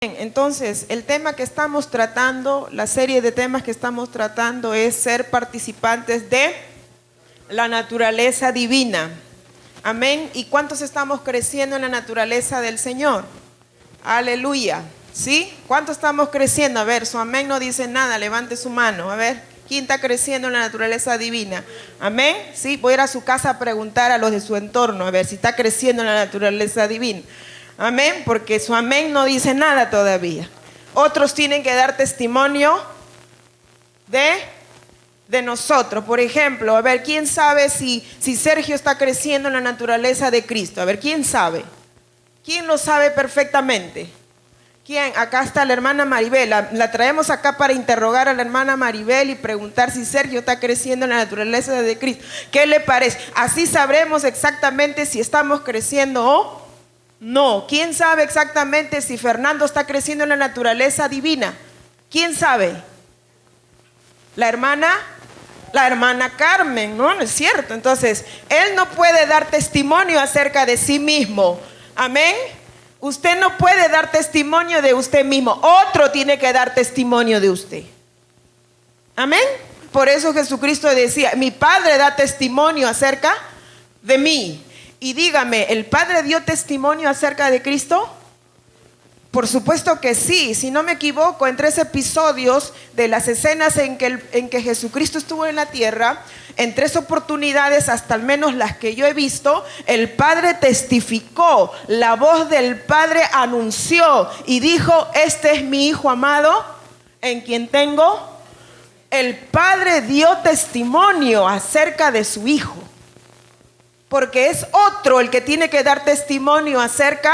Bien, entonces, el tema que estamos tratando, la serie de temas que estamos tratando es ser participantes de la naturaleza divina. Amén. ¿Y cuántos estamos creciendo en la naturaleza del Señor? Aleluya. ¿Sí? ¿Cuántos estamos creciendo? A ver, su amén no dice nada, levante su mano. A ver, ¿quién está creciendo en la naturaleza divina? Amén. Sí, voy a ir a su casa a preguntar a los de su entorno, a ver si está creciendo en la naturaleza divina. Amén, porque su amén no dice nada todavía. Otros tienen que dar testimonio de nosotros. Por ejemplo, a ver, ¿quién sabe si Sergio está creciendo en la naturaleza de Cristo? A ver, ¿quién sabe? ¿Quién lo sabe perfectamente? ¿Quién? Acá está la hermana Maribel. La traemos acá para interrogar a la hermana Maribel y preguntar si Sergio está creciendo en la naturaleza de Cristo. ¿Qué le parece? Así sabremos exactamente si estamos creciendo o no. ¿Quién sabe exactamente si Fernando está creciendo en la naturaleza divina? ¿Quién sabe? La hermana Carmen, ¿no? ¿No es cierto? Entonces, él no puede dar testimonio acerca de sí mismo. Amén. Usted no puede dar testimonio de usted mismo. Otro tiene que dar testimonio de usted. Amén. Por eso Jesucristo decía, mi Padre da testimonio acerca de mí. Y dígame, ¿el Padre dio testimonio acerca de Cristo? Por supuesto que sí. Si no me equivoco, en 3 episodios de las escenas en que Jesucristo estuvo en la tierra, en 3 oportunidades, hasta al menos las que yo he visto, el Padre testificó, la voz del Padre anunció y dijo, este es mi Hijo amado, en quien tengo. El Padre dio testimonio acerca de su Hijo. Porque es otro el que tiene que dar testimonio acerca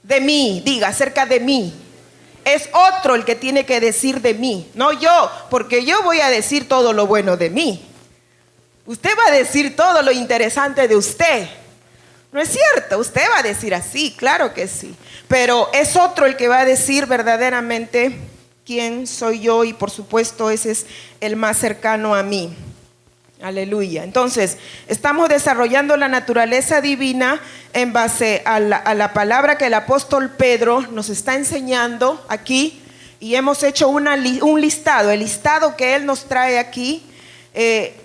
de mí. Diga, acerca de mí. Es otro el que tiene que decir de mí, no yo, porque yo voy a decir todo lo bueno de mí. Usted va a decir todo lo interesante de usted. ¿No es cierto? Usted va a decir así, claro que sí. Pero es otro el que va a decir verdaderamente quién soy yo y por supuesto ese es el más cercano a mí. Aleluya. Entonces, estamos desarrollando la naturaleza divina en base a la palabra que el apóstol Pedro nos está enseñando aquí. Y hemos hecho un listado, el listado que él nos trae aquí.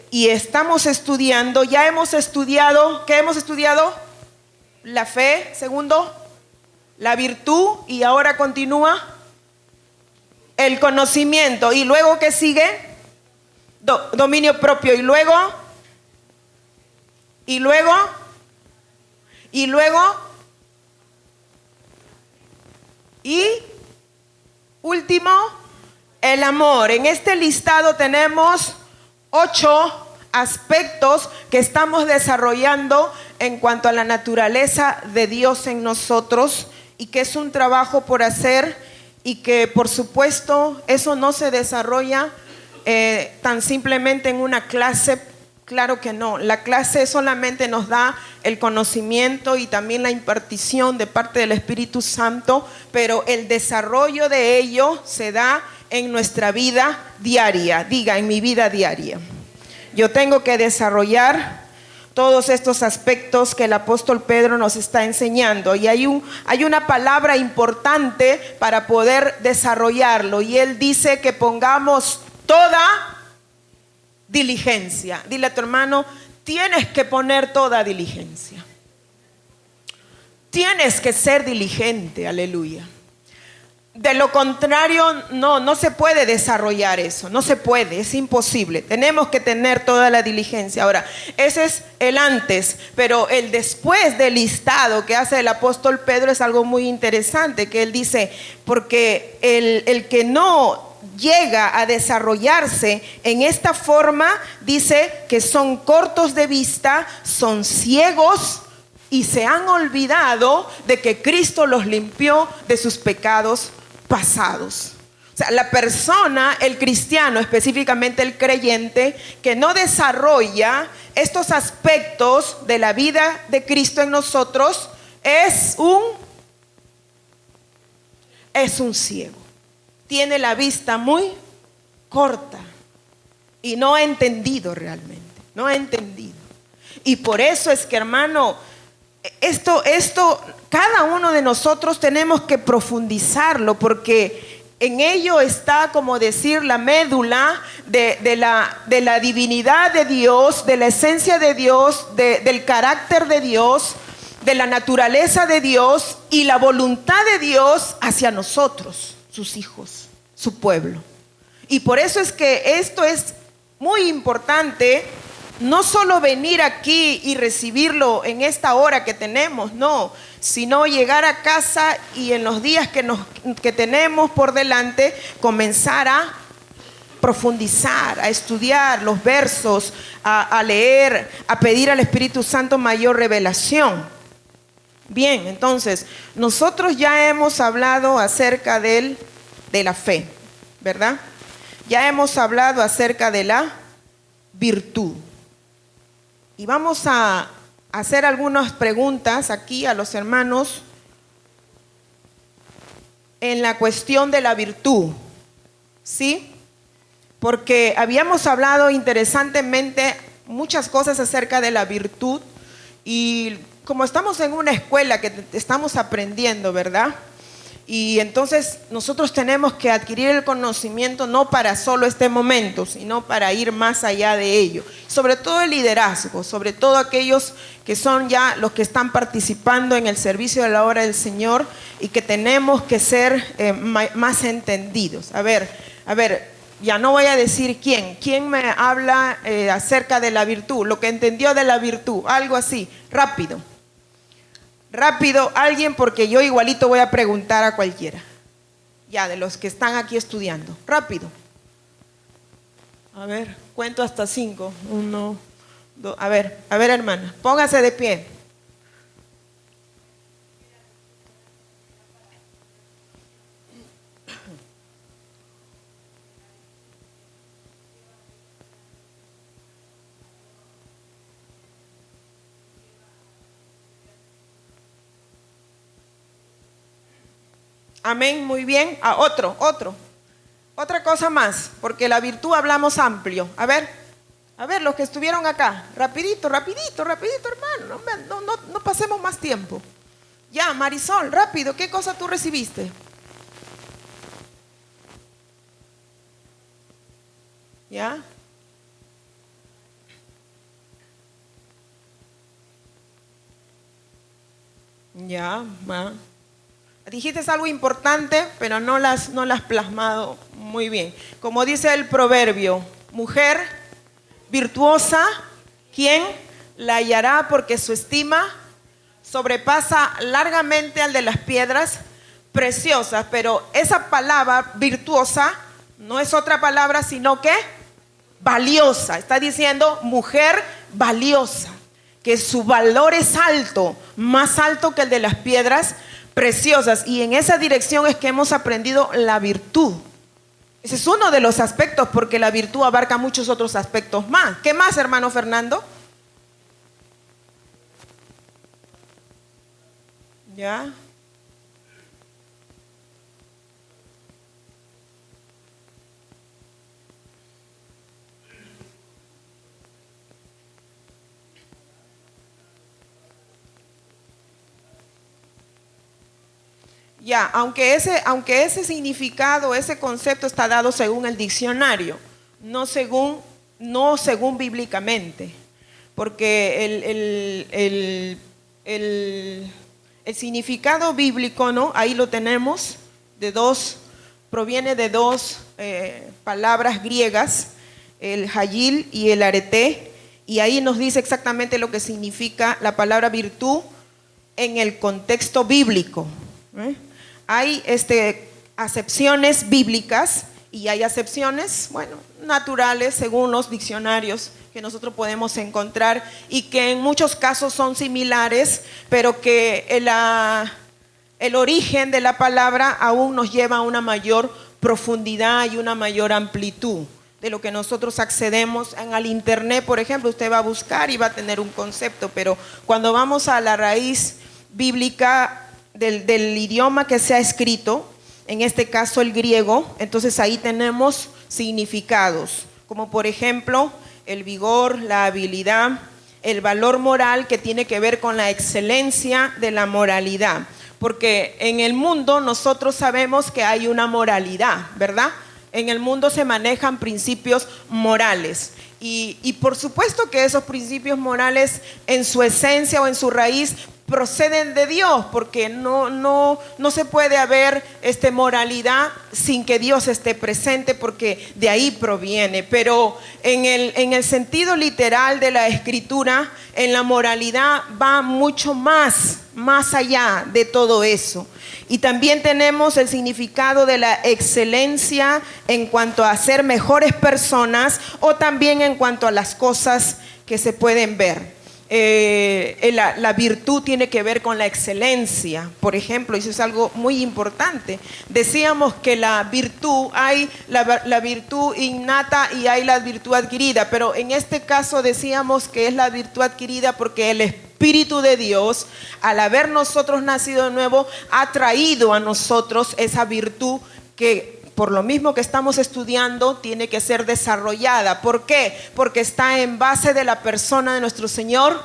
Y estamos estudiando, ya hemos estudiado, ¿qué hemos estudiado? La fe, segundo, la virtud y ahora continúa el conocimiento. ¿Y luego qué sigue? Dominio propio y luego último, el amor. En este listado tenemos 8 aspectos que estamos desarrollando en cuanto a la naturaleza de Dios en nosotros y que es un trabajo por hacer y que por supuesto eso no se desarrolla tan simplemente en una clase. Claro que no, la clase solamente nos da el conocimiento y también la impartición de parte del Espíritu Santo, pero el desarrollo de ello se da en nuestra vida diaria. Diga, en mi vida diaria. Yo tengo que desarrollar todos estos aspectos que el apóstol Pedro nos está enseñando y hay una palabra importante para poder desarrollarlo y él dice que pongamos toda diligencia. Dile a tu hermano, tienes que poner toda diligencia. Tienes que ser diligente, aleluya. De lo contrario, no se puede desarrollar eso, no se puede, es imposible. Tenemos que tener toda la diligencia. Ahora, ese es el antes, pero el después del listado que hace el apóstol Pedro es algo muy interesante, que él dice, porque el que no llega a desarrollarse en esta forma, dice que son cortos de vista, son ciegos y se han olvidado de que Cristo los limpió de sus pecados pasados. O sea, la persona, el cristiano, específicamente el creyente, que no desarrolla estos aspectos de la vida de Cristo en nosotros, es un ciego. Tiene la vista muy corta y no ha entendido realmente, no ha entendido. Y por eso es que, hermano, esto, cada uno de nosotros tenemos que profundizarlo, porque en ello está, como decir, la médula de la divinidad de Dios, de la esencia de Dios, del carácter de Dios, de la naturaleza de Dios y la voluntad de Dios hacia nosotros, sus hijos, su pueblo. Y por eso es que esto es muy importante. No solo venir aquí y recibirlo en esta hora que tenemos, no, sino llegar a casa y en los días que tenemos por delante, comenzar a profundizar, a estudiar los versos, a leer, a pedir al Espíritu Santo mayor revelación. Bien, entonces, nosotros ya hemos hablado acerca de la fe, ¿verdad? Ya hemos hablado acerca de la virtud. Y vamos a hacer algunas preguntas aquí a los hermanos en la cuestión de la virtud, ¿sí? Porque habíamos hablado interesantemente muchas cosas acerca de la virtud y como estamos en una escuela que estamos aprendiendo, ¿verdad? Y entonces nosotros tenemos que adquirir el conocimiento no para solo este momento, sino para ir más allá de ello. Sobre todo el liderazgo, sobre todo aquellos que son ya los que están participando en el servicio de la obra del Señor y que tenemos que ser más entendidos. A ver, ya no voy a decir quién. ¿Quién me habla acerca de la virtud? Lo que entendió de la virtud, algo así, rápido. Rápido, alguien, porque yo igualito voy a preguntar a cualquiera. Ya, de los que están aquí estudiando. Rápido. A ver, cuento hasta 5. 1, 2. A ver, hermana, póngase de pie. Amén, muy bien. Otra cosa más, porque la virtud hablamos amplio. A ver, los que estuvieron acá, rapidito, hermano, no pasemos más tiempo. Ya, Marisol, rápido, ¿qué cosa tú recibiste? ¿Ya? Ya, va. Dijiste algo importante, pero no las plasmado muy bien. Como dice el proverbio, mujer virtuosa, ¿quién la hallará? Porque su estima sobrepasa largamente al de las piedras preciosas. Pero esa palabra virtuosa no es otra palabra sino que valiosa. Está diciendo mujer valiosa, que su valor es alto, más alto que el de las piedras preciosas, y en esa dirección es que hemos aprendido la virtud. Ese es uno de los aspectos, porque la virtud abarca muchos otros aspectos más. ¿Qué más, hermano Fernando? ¿Ya? Ya, aunque ese significado, ese concepto está dado según el diccionario, no según bíblicamente, porque el significado bíblico, ¿no? Ahí lo tenemos, proviene de dos palabras griegas, el hayil y el arete, y ahí nos dice exactamente lo que significa la palabra virtud en el contexto bíblico. Hay acepciones bíblicas y hay acepciones, naturales según los diccionarios que nosotros podemos encontrar y que en muchos casos son similares, pero que el origen de la palabra aún nos lleva a una mayor profundidad y una mayor amplitud de lo que nosotros accedemos al internet. Por ejemplo, usted va a buscar y va a tener un concepto, pero cuando vamos a la raíz bíblica del idioma que se ha escrito, en este caso el griego, entonces ahí tenemos significados, como por ejemplo el vigor, la habilidad, el valor moral que tiene que ver con la excelencia de la moralidad. Porque en el mundo nosotros sabemos que hay una moralidad, ¿verdad? En el mundo se manejan principios morales. Y por supuesto que esos principios morales en su esencia o en su raíz proceden de Dios, porque no se puede haber moralidad sin que Dios esté presente, porque de ahí proviene. Pero en el sentido literal de la Escritura, en la moralidad va mucho más allá de todo eso. Y también tenemos el significado de la excelencia en cuanto a ser mejores personas, o también en cuanto a las cosas que se pueden ver. La virtud tiene que ver con la excelencia, por ejemplo, y eso es algo muy importante. Decíamos que la virtud, hay la virtud innata y hay la virtud adquirida, pero en este caso decíamos que es la virtud adquirida porque el Espíritu de Dios, al haber nosotros nacido de nuevo, ha traído a nosotros esa virtud que, por lo mismo que estamos estudiando, tiene que ser desarrollada. ¿Por qué? Porque está en base de la persona de nuestro Señor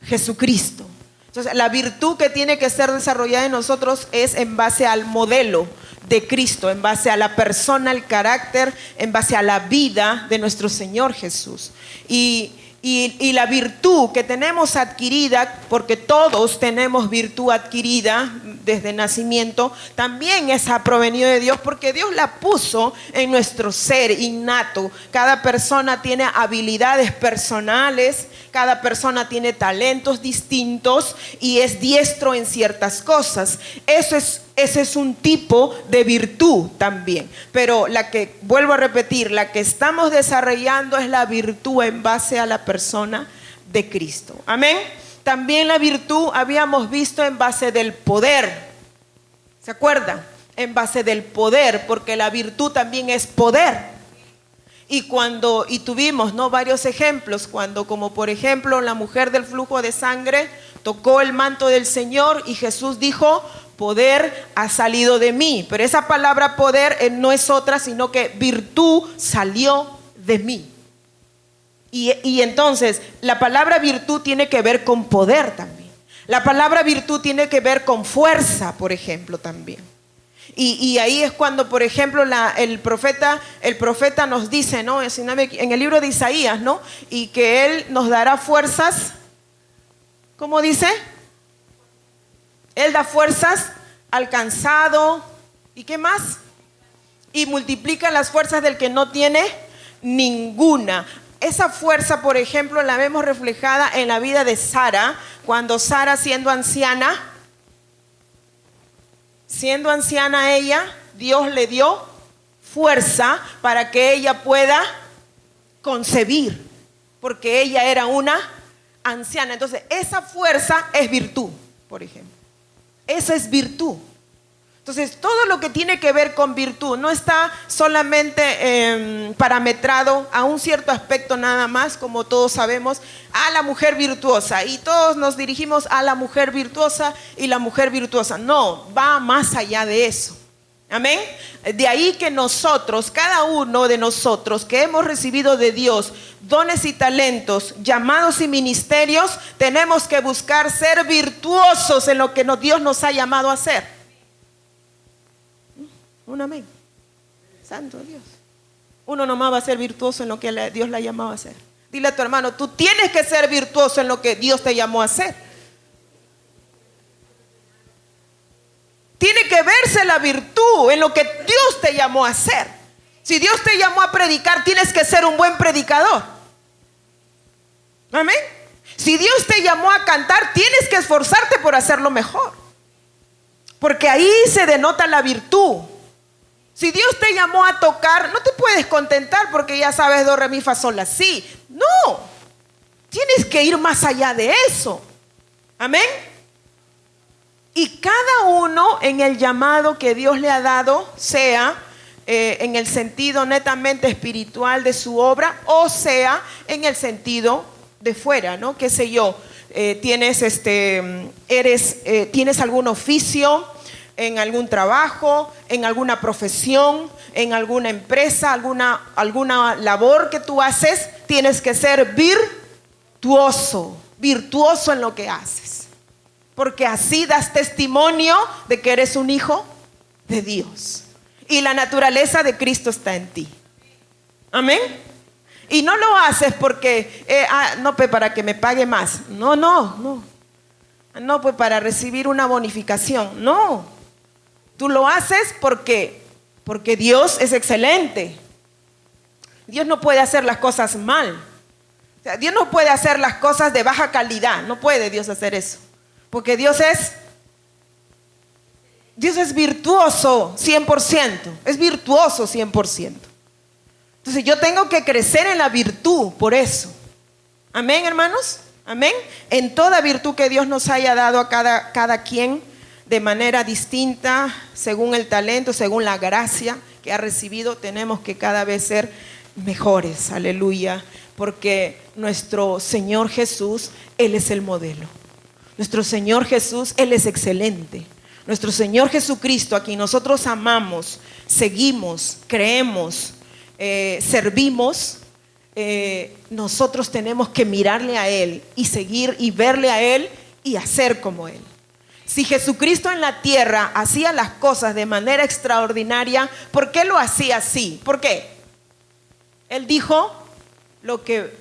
Jesucristo. Entonces, la virtud que tiene que ser desarrollada en nosotros es en base al modelo de Cristo, en base a la persona, el carácter, en base a la vida de nuestro Señor Jesús. Y la virtud que tenemos adquirida, porque todos tenemos virtud adquirida desde nacimiento, también ha provenido de Dios, porque Dios la puso en nuestro ser innato. Cada persona tiene habilidades personales, cada persona tiene talentos distintos y es diestro en ciertas cosas. Ese es un tipo de virtud también. Pero la que, vuelvo a repetir, la que estamos desarrollando es la virtud en base a la persona de Cristo. Amén. También la virtud habíamos visto en base del poder. ¿Se acuerdan? En base del poder, porque la virtud también es poder. Y tuvimos, ¿no?, varios ejemplos, cuando, como por ejemplo, la mujer del flujo de sangre tocó el manto del Señor y Jesús dijo: poder ha salido de mí. Pero esa palabra poder no es otra, sino que virtud salió de mí. Y entonces la palabra virtud tiene que ver con poder también. La palabra virtud tiene que ver con fuerza, por ejemplo, también. Y ahí es cuando, por ejemplo, el profeta nos dice, ¿no?, en el libro de Isaías, ¿no?, y que Él nos dará fuerzas. ¿Cómo dice? Él da fuerzas al cansado. ¿Y qué más? Y multiplica las fuerzas del que no tiene ninguna. Esa fuerza, por ejemplo, la vemos reflejada en la vida de Sara, cuando Sara, siendo anciana ella, Dios le dio fuerza para que ella pueda concebir, porque ella era una anciana. Entonces, esa fuerza es virtud, por ejemplo. Esa es virtud. Entonces, todo lo que tiene que ver con virtud no está solamente parametrado a un cierto aspecto nada más, como todos sabemos, a la mujer virtuosa. Y todos nos dirigimos a la mujer virtuosa y la mujer virtuosa. No, va más allá de eso. Amén. De ahí que nosotros, cada uno de nosotros que hemos recibido de Dios dones y talentos, llamados y ministerios, tenemos que buscar ser virtuosos en lo que Dios nos ha llamado a hacer. Un amén. Santo Dios. Uno nomás va a ser virtuoso en lo que Dios le ha llamado a hacer. Dile a tu hermano: tú tienes que ser virtuoso en lo que Dios te llamó a hacer. Tiene que verse la virtud en lo que Dios te llamó a hacer. Si Dios te llamó a predicar, tienes que ser un buen predicador. Amén. Si Dios te llamó a cantar, tienes que esforzarte por hacerlo mejor, porque ahí se denota la virtud. Si Dios te llamó a tocar, no te puedes contentar porque ya sabes do, re, mi, fa, sol, la, si. No, tienes que ir más allá de eso. Amén. Y cada uno en el llamado que Dios le ha dado, sea en el sentido netamente espiritual de su obra, o sea en el sentido de fuera, ¿no? Qué sé yo, tienes algún oficio, en algún trabajo, en alguna profesión, en alguna empresa, alguna labor que tú haces, tienes que ser virtuoso en lo que haces. Porque así das testimonio de que eres un hijo de Dios. Y la naturaleza de Cristo está en ti. Amén. Y no lo haces porque, no, pues para que me pague más. No. No, pues para recibir una bonificación. No. Tú lo haces porque Dios es excelente. Dios no puede hacer las cosas mal. O sea, Dios no puede hacer las cosas de baja calidad. No puede Dios hacer eso. Porque Dios es virtuoso 100%. Es virtuoso 100%. Entonces yo tengo que crecer en la virtud por eso. Amén, hermanos. Amén. En toda virtud que Dios nos haya dado a cada quien de manera distinta, según el talento, según la gracia que ha recibido, tenemos que cada vez ser mejores. Aleluya. Porque nuestro Señor Jesús, Él es el modelo. Nuestro Señor Jesús, Él es excelente. Nuestro Señor Jesucristo, a quien nosotros amamos, seguimos, creemos, servimos, nosotros tenemos que mirarle a Él y seguir y verle a Él y hacer como Él. Si Jesucristo en la tierra hacía las cosas de manera extraordinaria, ¿por qué lo hacía así? ¿Por qué? Él dijo, lo que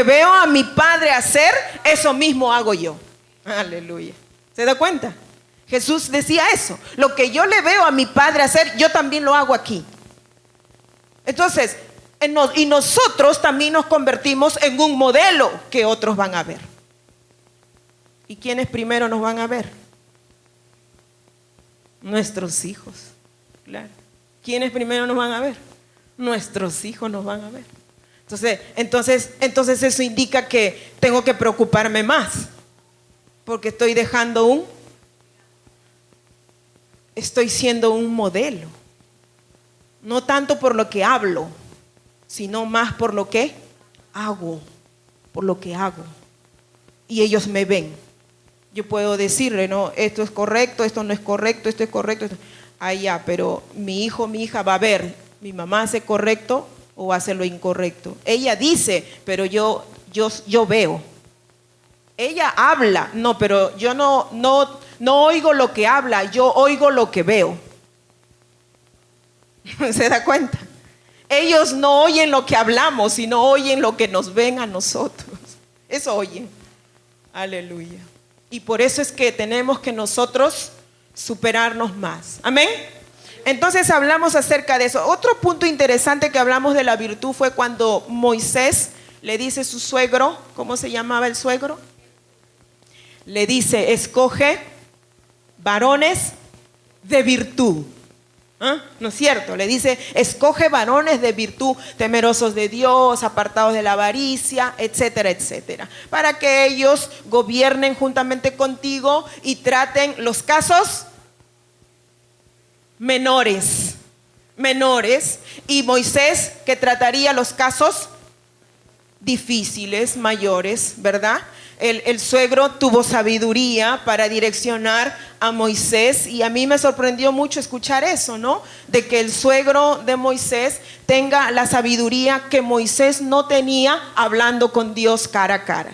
veo a mi Padre hacer, eso mismo hago yo. Aleluya. ¿Se da cuenta? Jesús decía eso. Lo que yo le veo a mi Padre hacer, yo también lo hago aquí. Entonces, y nosotros también nos convertimos en un modelo que otros van a ver. ¿Y quiénes primero nos van a ver? Nuestros hijos. Claro. ¿Quiénes primero nos van a ver? Nuestros hijos nos van a ver. Entonces eso indica que tengo que preocuparme más. Porque estoy siendo un modelo. No tanto por lo que hablo, sino más por lo que hago. Por lo que hago. Y ellos me ven. Yo puedo decirle, no, esto es correcto, esto no es correcto, esto es correcto. Ya, pero mi hijo, mi hija va a ver, mi mamá hace correcto o hace lo incorrecto. Ella dice, pero yo veo. Ella habla, no, pero yo no oigo lo que habla, yo oigo lo que veo. ¿Se da cuenta? Ellos no oyen lo que hablamos, sino oyen lo que nos ven a nosotros. Eso oyen. Aleluya. Y por eso es que tenemos que nosotros superarnos más. Amén. Entonces hablamos acerca de eso. Otro punto interesante que hablamos de la virtud fue cuando Moisés le dice a su suegro, ¿cómo se llamaba el suegro? Le dice, escoge varones de virtud. ¿No es cierto? Le dice, escoge varones de virtud, temerosos de Dios, apartados de la avaricia, etcétera, etcétera, para que ellos gobiernen juntamente contigo y traten los casos menores, y Moisés que trataría los casos difíciles, mayores, ¿verdad? El suegro tuvo sabiduría para direccionar a Moisés, y a mí me sorprendió mucho escuchar eso, ¿no? De que el suegro de Moisés tenga la sabiduría que Moisés no tenía hablando con Dios cara a cara.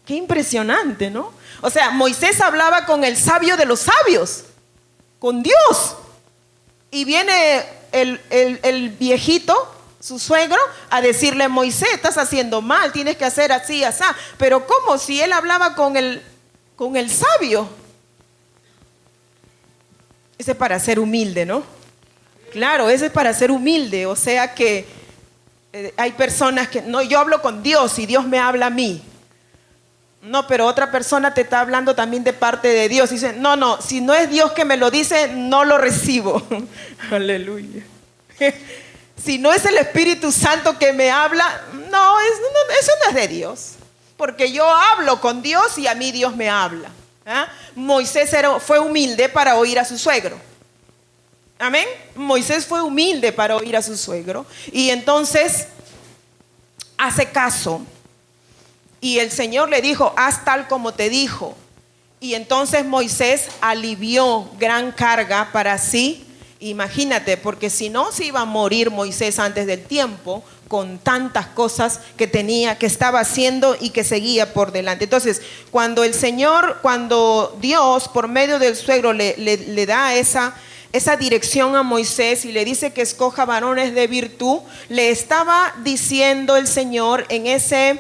Qué impresionante, ¿no? O sea, Moisés hablaba con el sabio de los sabios, con Dios. Y viene el viejito, su suegro, a decirle, Moisés, estás haciendo mal, tienes que hacer así, así. Pero ¿cómo? Si él hablaba con el sabio. Ese es para ser humilde, ¿no? Claro, ese es para ser humilde. O sea que hay personas que, no, yo hablo con Dios y Dios me habla a mí. No, pero otra persona te está hablando también de parte de Dios. Dice, no, si no es Dios que me lo dice, no lo recibo. Aleluya. Si no es el Espíritu Santo que me habla, eso no es de Dios. Porque yo hablo con Dios y a mí Dios me habla. Moisés fue humilde para oír a su suegro. Amén. Moisés fue humilde para oír a su suegro. Y entonces hace caso. Y el Señor le dijo, haz tal como te dijo. Y entonces Moisés alivió gran carga para sí. Imagínate, porque si no se iba a morir Moisés antes del tiempo, con tantas cosas que tenía, que estaba haciendo y que seguía por delante. Entonces, cuando Dios, por medio del suegro, le da esa dirección a Moisés y le dice que escoja varones de virtud, le estaba diciendo el Señor en ese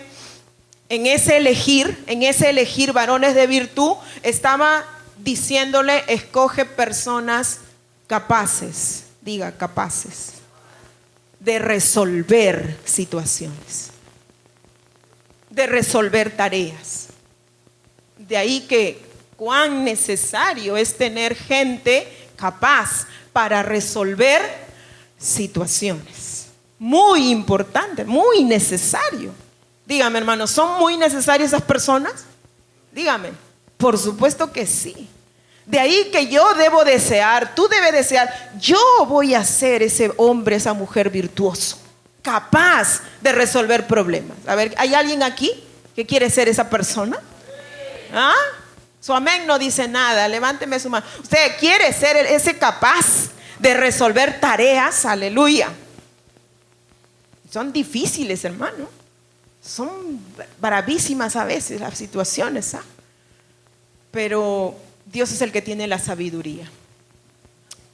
elegir varones de virtud, estaba diciéndole: escoge personas capaces, diga capaces, de resolver situaciones, de resolver tareas. De ahí que cuán necesario es tener gente capaz para resolver situaciones. Muy importante, muy necesario. Dígame, hermanos, ¿son muy necesarias esas personas? Dígame. Por supuesto que sí. De ahí que yo debo desear, tú debes desear, yo voy a ser ese hombre, esa mujer virtuoso, capaz de resolver problemas. A ver, ¿hay alguien aquí que quiere ser esa persona? ¿Ah? Su amén no dice nada, levánteme su mano. Usted quiere ser ese capaz de resolver tareas, aleluya. Son difíciles, hermano. Son bravísimas a veces las situaciones, ¿ah? Pero Dios es el que tiene la sabiduría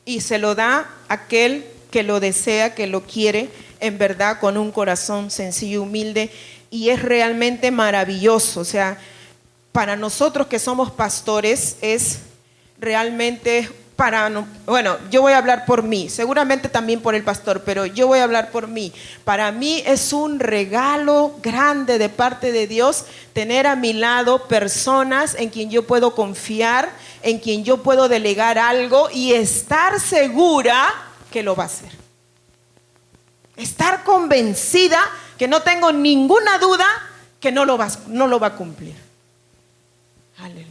y se lo da a aquel que lo desea, que lo quiere en verdad, con un corazón sencillo y humilde, y es realmente maravilloso. O sea, para nosotros que somos pastores es realmente bueno, yo voy a hablar por mí, seguramente también por el pastor, pero yo voy a hablar por mí. Para mí es un regalo grande de parte de Dios tener a mi lado personas en quien yo puedo confiar, en quien yo puedo delegar algo y estar segura que lo va a hacer. Estar convencida, que no tengo ninguna duda que no lo va a cumplir. Aleluya.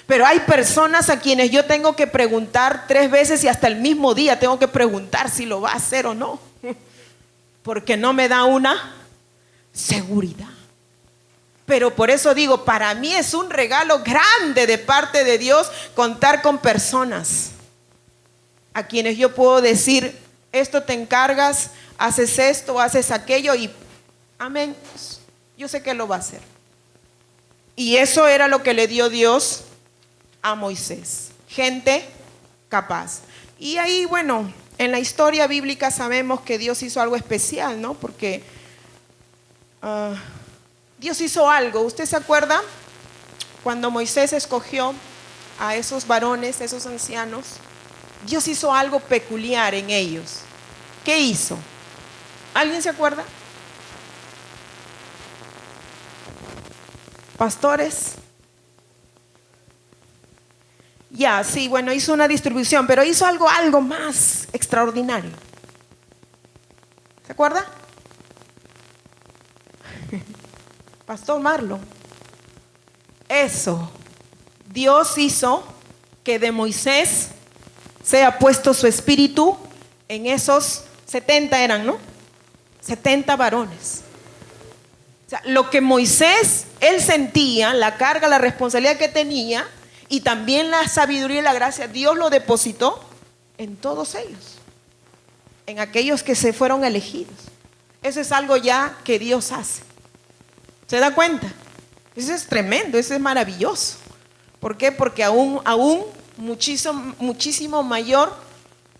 Pero hay personas a quienes yo tengo que preguntar 3 veces y hasta el mismo día tengo que preguntar si lo va a hacer o no, porque no me da una seguridad. Pero por eso digo, para mí es un regalo grande de parte de Dios contar con personas a quienes yo puedo decir: esto te encargas, haces esto, haces aquello, y amén, yo sé que lo va a hacer. Y eso era lo que le dio Dios a Moisés, gente capaz. Y ahí, bueno, en la historia bíblica sabemos que Dios hizo algo especial, ¿no? Porque Dios hizo algo. ¿Usted se acuerda cuando Moisés escogió a esos varones, esos ancianos? Dios hizo algo peculiar en ellos. ¿Qué hizo? ¿Alguien se acuerda? Pastores. Ya, sí, bueno, hizo una distribución, pero hizo algo más extraordinario. ¿Se acuerda? Pastor Marlon. Eso. Dios hizo que de Moisés sea puesto su espíritu en esos 70 eran, ¿no? 70 varones. O sea, lo que Moisés, él sentía, la carga, la responsabilidad que tenía, y también la sabiduría y la gracia, Dios lo depositó en todos ellos, en aquellos que se fueron elegidos. Eso es algo ya que Dios hace. ¿Se da cuenta? Eso es tremendo, eso es maravilloso. ¿Por qué? Porque aún muchísimo mayor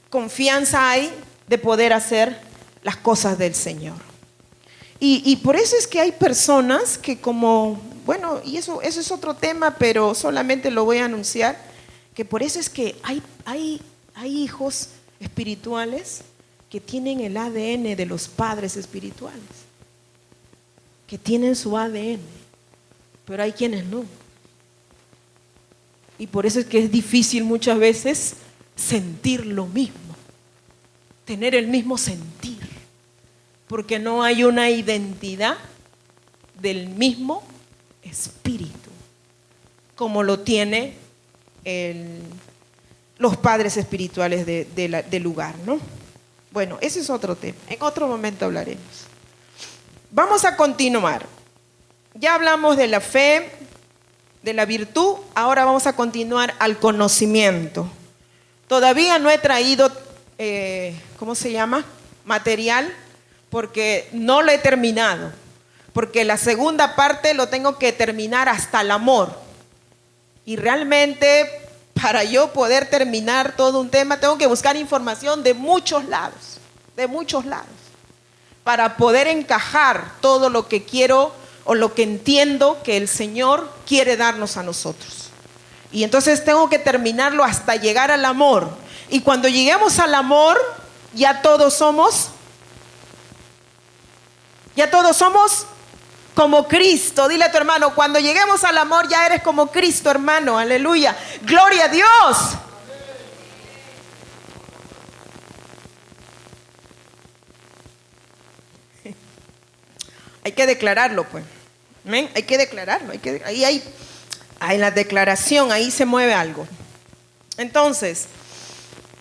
confianza hay de poder hacer las cosas del Señor. Y por eso es que hay personas que bueno, y eso es otro tema, pero solamente lo voy a anunciar, que por eso es que hay hijos espirituales que tienen el ADN de los padres espirituales, que tienen su ADN, pero hay quienes no. Y por eso es que es difícil muchas veces sentir lo mismo, tener el mismo sentir, porque no hay una identidad del mismo espíritu como lo tiene los padres espirituales del lugar, ¿no? Bueno, ese es otro tema, en otro momento hablaremos. Vamos a continuar. Ya hablamos de la fe, de la virtud, ahora vamos a continuar al conocimiento. Todavía no he traído, ¿cómo se llama? Material, porque no lo he terminado, porque la segunda parte lo tengo que terminar hasta el amor. Y realmente para yo poder terminar todo un tema tengo que buscar información de muchos lados, para poder encajar todo lo que quiero o lo que entiendo que el Señor quiere darnos a nosotros. Y entonces tengo que terminarlo hasta llegar al amor. Y cuando lleguemos al amor, ya todos somos como Cristo. Dile a tu hermano, cuando lleguemos al amor ya eres como Cristo, hermano. Aleluya. Gloria a Dios. Hay que declararlo, pues. ¿Amén? Hay que declararlo. Ahí hay en la declaración, ahí se mueve algo. Entonces,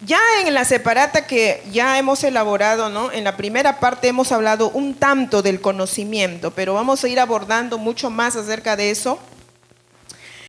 ya en la separata que ya hemos elaborado, ¿no? En la primera parte hemos hablado un tanto del conocimiento, pero vamos a ir abordando mucho más acerca de eso